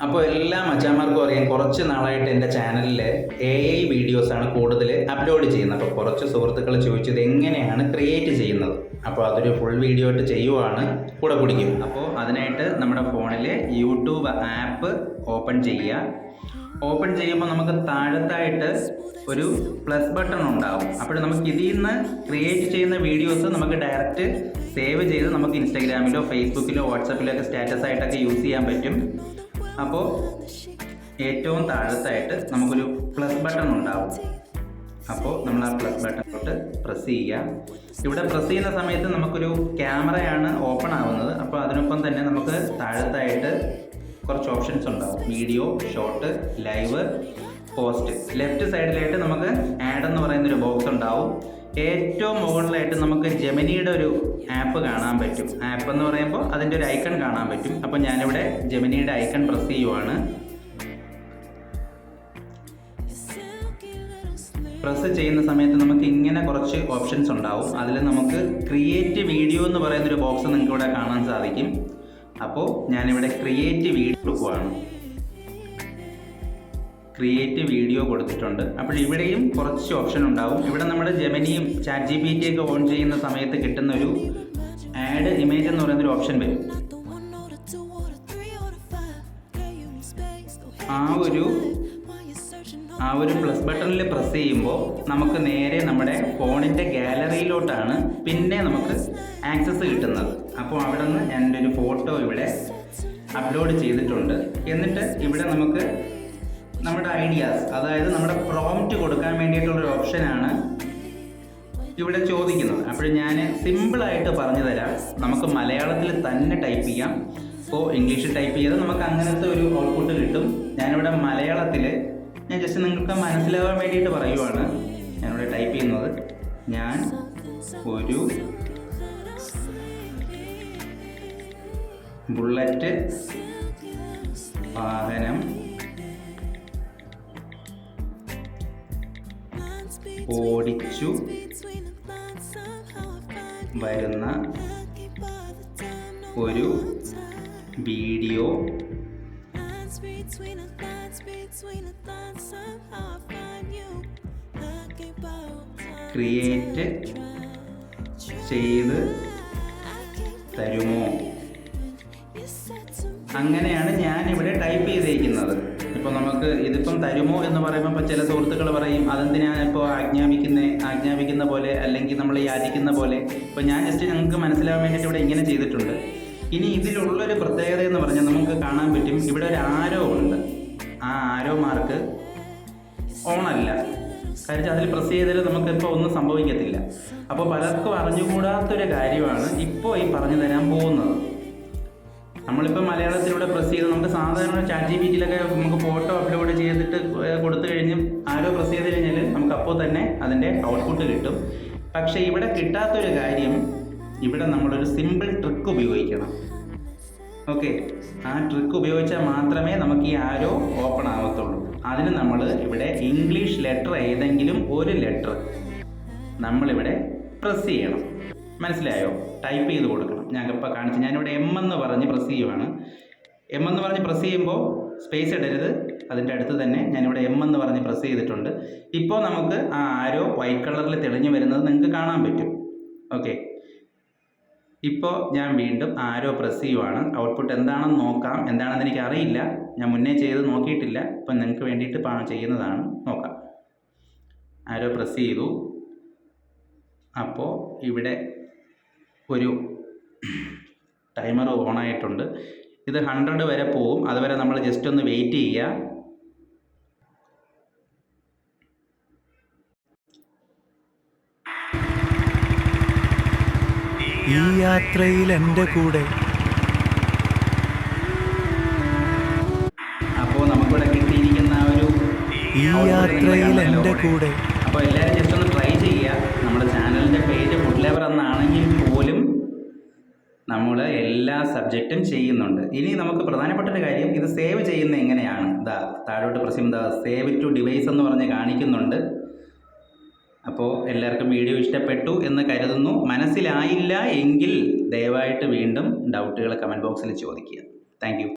അപ്പോൾ എല്ലാ മച്ചാന്മാർക്കും അറിയാം, കുറച്ച് നാളായിട്ട് എൻ്റെ ചാനലിൽ AI വീഡിയോസാണ് കൂടുതൽ അപ്ലോഡ് ചെയ്യുന്നത്. അപ്പോൾ കുറച്ച് സുഹൃത്തുക്കൾ ചോദിച്ചത് എങ്ങനെയാണ് ക്രിയേറ്റ് ചെയ്യുന്നത്. അപ്പോൾ അതൊരു ഫുൾ വീഡിയോ ആയിട്ട് ചെയ്യുവാണ്, കൂടെ പിടിക്കും. അപ്പോൾ അതിനായിട്ട് നമ്മുടെ ഫോണിൽ യൂട്യൂബ് ആപ്പ് ഓപ്പൺ ചെയ്യുക. ഓപ്പൺ ചെയ്യുമ്പോൾ നമുക്ക് താഴത്തായിട്ട് ഒരു പ്ലസ് ബട്ടൺ ഉണ്ടാവും. അപ്പോൾ നമുക്ക് ഇതിൽ നിന്ന് ക്രിയേറ്റ് ചെയ്യുന്ന വീഡിയോസ് നമുക്ക് ഡയറക്റ്റ് സേവ് ചെയ്ത് നമുക്ക് ഇൻസ്റ്റാഗ്രാമിലോ ഫേസ്ബുക്കിലോ വാട്സപ്പിലോ ഒക്കെ സ്റ്റാറ്റസ് ആയിട്ടൊക്കെ യൂസ് ചെയ്യാൻ പറ്റും. അപ്പോൾ ഏറ്റവും താഴത്തായിട്ട് നമുക്കൊരു പ്ലസ് ബട്ടൺ ഉണ്ടാവും. അപ്പോൾ നമ്മൾ ആ പ്ലസ് ബട്ടണിലോട്ട് പ്രസ് ചെയ്യുക. ഇവിടെ പ്രസ് ചെയ്യുന്ന സമയത്ത് നമുക്കൊരു ക്യാമറയാണ് ഓപ്പൺ ആവുന്നത്. അപ്പോൾ അതിനൊപ്പം തന്നെ നമുക്ക് താഴത്തായിട്ട് കുറച്ച് ഓപ്ഷൻസ് ഉണ്ടാവും. Video, short, live, post. Left സൈഡിലായിട്ട് നമുക്ക് ആഡ് എന്ന് പറയുന്നൊരു ബോക്സ് ഉണ്ടാവും. ഏറ്റവും മുകളിലായിട്ട് നമുക്ക് ജെമിനിയുടെ ഒരു ആപ്പ് കാണാൻ പറ്റും. ആപ്പ് എന്ന് പറയുമ്പോൾ അതിൻ്റെ ഒരു ഐക്കൺ കാണാൻ പറ്റും. അപ്പോൾ ഞാനിവിടെ ജെമിനിയുടെ ഐക്കൺ പ്രസ് ചെയ്യുവാണ്. പ്രസ് ചെയ്യുന്ന സമയത്ത് നമുക്ക് ഇങ്ങനെ കുറച്ച് ഓപ്ഷൻസ് ഉണ്ടാവും. അതിൽ നമുക്ക് ക്രിയേറ്റ് വീഡിയോ എന്ന് പറയുന്നൊരു ബോക്സ് നിങ്ങൾക്ക് ഇവിടെ കാണാൻ സാധിക്കും. അപ്പോൾ ഞാനിവിടെ ക്രിയേറ്റ് വീഡിയോ കൊടുക്കുവാണ്. ക്രിയേറ്റ് വീഡിയോ കൊടുത്തിട്ടുണ്ട്. അപ്പോൾ ഇവിടെയും കുറച്ച് ഓപ്ഷൻ ഉണ്ടാവും. ഇവിടെ നമ്മുടെ ജെമിനിയും ChatGPT ഒക്കെ ഓൺ ചെയ്യുന്ന സമയത്ത് കിട്ടുന്ന ഒരു ആഡ് ഇമേജ് എന്ന് പറയുന്നൊരു ഓപ്ഷൻ വരും. ആ ഒരു പ്ലസ് ബട്ടണിൽ പ്രസ് ചെയ്യുമ്പോൾ നമുക്ക് നേരെ നമ്മുടെ ഫോണിൻ്റെ ഗാലറിയിലോട്ടാണ് പിന്നെ നമുക്ക് ആക്സസ് കിട്ടുന്നത്. അപ്പോൾ അവിടെ നിന്ന് എൻ്റെ ഒരു ഫോട്ടോ ഇവിടെ അപ്ലോഡ് ചെയ്തിട്ടുണ്ട്. എന്നിട്ട് ഇവിടെ നമുക്ക് നമ്മുടെ ഐഡിയാസ്, അതായത് നമ്മുടെ പ്രോംപ്റ്റ് കൊടുക്കാൻ വേണ്ടിയിട്ടുള്ളൊരു ഓപ്ഷനാണ് ഇവിടെ ചോദിക്കുന്നത്. അപ്പോൾ ഞാൻ സിമ്പിളായിട്ട് പറഞ്ഞു തരാം. നമുക്ക് മലയാളത്തിൽ തന്നെ ടൈപ്പ് ചെയ്യാം. ഇപ്പോൾ ഇംഗ്ലീഷിൽ ടൈപ്പ് ചെയ്ത് നമുക്ക് അങ്ങനത്തെ ഒരു ഔട്ട്പുട്ട് കിട്ടും. ഞാനിവിടെ മലയാളത്തിൽ ഞാൻ ജസ്റ്റ് നിങ്ങൾക്ക് മനസ്സിലാവാൻ വേണ്ടിയിട്ട് പറയുവാണ് ഞാനിവിടെ ടൈപ്പ് ചെയ്യുന്നത്. ഞാൻ ഒരു ബുള്ളറ്റ് വാഹനം ഓടിച്ചു വരുന്ന ഒരു വീഡിയോ ക്രിയേറ്റ് ചെയ്ത് തരുമോ? അങ്ങനെയാണ് ഞാനിവിടെ ടൈപ്പ് ചെയ്തിരിക്കുന്നത്. ഇപ്പോൾ നമുക്ക് ഇതിപ്പം തരുമോ എന്ന് പറയുമ്പോൾ ഇപ്പോൾ ചില സുഹൃത്തുക്കൾ പറയും അതെന്തിനാണ് ഇപ്പോൾ ആജ്ഞാപിക്കുന്ന പോലെ അല്ലെങ്കിൽ നമ്മൾ യാചിക്കുന്ന പോലെ. ഇപ്പോൾ ഞാൻ ജസ്റ്റ് ഞങ്ങൾക്ക് മനസ്സിലാവാൻ വേണ്ടിയിട്ട് ഇവിടെ ഇങ്ങനെ ചെയ്തിട്ടുണ്ട്. ഇനി ഇതിലുള്ളൊരു പ്രത്യേകത എന്ന് പറഞ്ഞാൽ നമുക്ക് കാണാൻ പറ്റും, ഇവിടെ ഒരു ആരോ ഉണ്ട്. ആ ആരോ മാർക്ക് ഓണല്ല. കാര്യം അതിൽ പ്രസ് ചെയ്താൽ നമുക്കിപ്പോൾ ഒന്നും സംഭവിക്കത്തില്ല. അപ്പോൾ പലർക്കും അറിഞ്ഞുകൂടാത്തൊരു കാര്യമാണ് ഇപ്പോൾ ഈ പറഞ്ഞു തരാൻ പോകുന്നത്. നമ്മളിപ്പോൾ മലയാളത്തിലൂടെ പ്രസ് ചെയ്ത് നമുക്ക് സാധാരണ ChatGPTയിലൊക്കെ നമുക്ക് ഫോട്ടോ അപ്ലോഡ് ചെയ്തിട്ട് കൊടുത്തു കഴിഞ്ഞ് ആരോ പ്രസ് ചെയ്ത് കഴിഞ്ഞാൽ നമുക്ക് അപ്പോൾ തന്നെ അതിൻ്റെ ഔട്ട്പുട്ട് കിട്ടും. പക്ഷേ ഇവിടെ കിട്ടാത്തൊരു കാര്യം, ഇവിടെ നമ്മളൊരു സിമ്പിൾ ട്രിക്ക് ഉപയോഗിക്കണം. ഓക്കെ, ആ ട്രിക്ക് ഉപയോഗിച്ചാൽ മാത്രമേ നമുക്ക് ഈ ആരോ ഓപ്പൺ ആവത്തുള്ളൂ. അതിന് നമ്മൾ ഇവിടെ ഇംഗ്ലീഷ് ലെറ്റർ ഏതെങ്കിലും ഒരു ലെറ്റർ നമ്മളിവിടെ പ്രസ് ചെയ്യണം. മനസ്സിലായോ? ടൈപ്പ് ചെയ്ത് കൊടുക്കണം. ഞാനിപ്പോൾ കാണിച്ചു, ഞാനിവിടെ M എന്ന് പറഞ്ഞ് പ്രസ് ചെയ്യുവാണ്. M എന്ന് പറഞ്ഞ് പ്രസ് ചെയ്യുമ്പോൾ സ്പേസ് ഇടരുത്. അതിൻ്റെ അടുത്ത് തന്നെ ഞാനിവിടെ M എന്ന് പറഞ്ഞ് പ്രസ് ചെയ്തിട്ടുണ്ട്. ഇപ്പോൾ നമുക്ക് ആ ആരോ വൈറ്റ് കളറിൽ തെളിഞ്ഞു വരുന്നത് നിങ്ങൾക്ക് കാണാൻ പറ്റും. ഓക്കെ, ഇപ്പോൾ ഞാൻ വീണ്ടും ആരോ പ്രസ് ചെയ്യുവാണ്. ഔട്ട്പുട്ട് എന്താണെന്ന് നോക്കാം. എന്താണെന്ന് എനിക്ക് അറിയില്ല, ഞാൻ മുന്നേ ചെയ്ത് നോക്കിയിട്ടില്ല. ഇപ്പം നിങ്ങൾക്ക് വേണ്ടിയിട്ട് ചെയ്യുന്നതാണ്. നോക്കാം. ആരോ പ്രസ് ചെയ്തു. അപ്പോൾ ഇവിടെ ഒരു ടൈമർ ഓണായിട്ടുണ്ട്. ഇത് 100 വരെ പോവും. അതുവരെ നമ്മൾ ജസ്റ്റ് ഒന്ന് വെയിറ്റ് ചെയ്യുക. ഈ യാത്രയിൽ എൻ്റെ കൂടെ. അപ്പോൾ നമുക്കിവിടെ കിട്ടിയിരിക്കുന്ന ഒരു ഈ യാത്രയിൽ എൻ്റെ കൂടെ. അപ്പോൾ എല്ലാവരും ജസ്റ്റ് ഒന്ന് ട്രൈ ചെയ്യുക. നമ്മുടെ ചാനലിൻ്റെ പേര് ഫുഡ് ലെവർ എന്നാണെങ്കിൽ പോലും നമ്മൾ എല്ലാ സബ്ജക്റ്റും ചെയ്യുന്നുണ്ട്. ഇനി നമുക്ക് പ്രധാനപ്പെട്ടൊരു കാര്യം, ഇത് സേവ് ചെയ്യുന്നത് എങ്ങനെയാണ്? താഴോട്ട് പ്രസ് ചെയ്യുമ്പോൾ സേവ് ടു ഡിവൈസ് എന്ന് പറഞ്ഞ് കാണിക്കുന്നുണ്ട്. അപ്പോൾ എല്ലാവർക്കും വീഡിയോ ഇഷ്ടപ്പെട്ടു എന്ന് കരുതുന്നു. മനസ്സിലായില്ല എങ്കിൽ ദയവായിട്ട് വീണ്ടും ഡൗട്ടുകൾ കമൻറ്റ് ബോക്സിൽ ചോദിക്കുക. Thank you.